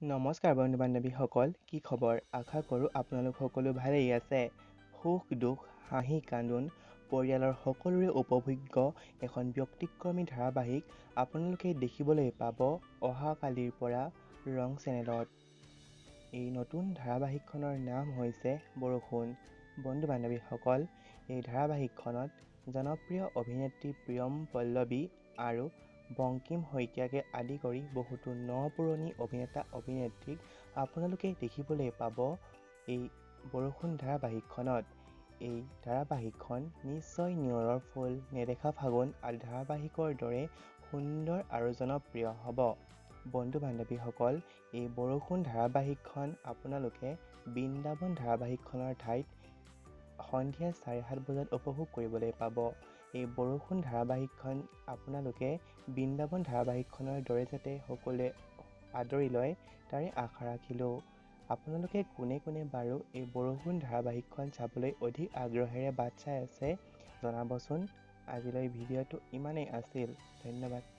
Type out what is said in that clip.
নমস্কাৰ বন্ধু বান্ধৱীসকল, কি খবৰ? আশা কৰোঁ আপোনালোক সকলো ভালেই আছে। সুখ দুখ হাঁহি কান্দোন পৰিয়ালৰ সকলোৰে উপভোগ্য এখন ব্যক্তিক্ৰমী ধাৰাবাহিক আপোনালোকে দেখিবলৈ পাব অহাকালিৰ পৰা ৰং চেনেলত। এই নতুন ধাৰাবাহিকখনৰ নাম হৈছে বৰষুণ। বন্ধু বান্ধৱীসকল, এই ধাৰাবাহিকখনত জনপ্ৰিয় অভিনেত্ৰী প্ৰিয়ম পল্লৱী আৰু বংকিম শইকীয়াকে আদি কৰি বহুতো ন-পুৰণি অভিনেতা অভিনেত্ৰীক আপোনালোকে দেখিবলৈ পাব এই বৰষুণ ধাৰাবাহিকখনত। এই ধাৰাবাহিকখন নিশ্চয় নিয়ৰৰ ফুল, নেদেখা ফাগুন আদি ধাৰাবাহিকৰ দৰে সুন্দৰ আৰু জনপ্ৰিয় হ'ব। বন্ধু বান্ধৱীসকল, এই বৰষুণ ধাৰাবাহিকখন আপোনালোকে বৃন্দাবন ধাৰাবাহিকখনৰ ঠাইত সন্ধিয়া 7:30 বজাত উপভোগ কৰিবলৈ পাব। এই বৰষুণ ধাৰাবাহিকখন আপোনালোকে বৃন্দাবন ধাৰাবাহিকখনৰ দৰে যাতে সকলোৱে আদৰি লয় তাৰে আশা ৰাখিলোঁ। আপোনালোকে কোনে কোনে বাৰু এই বৰষুণ ধাৰাবাহিকখন চাবলৈ অধিক আগ্ৰহেৰে বাট চাই আছে জনাবচোন। আজিলৈ ভিডিঅ'টো ইমানেই আছিল। ধন্যবাদ।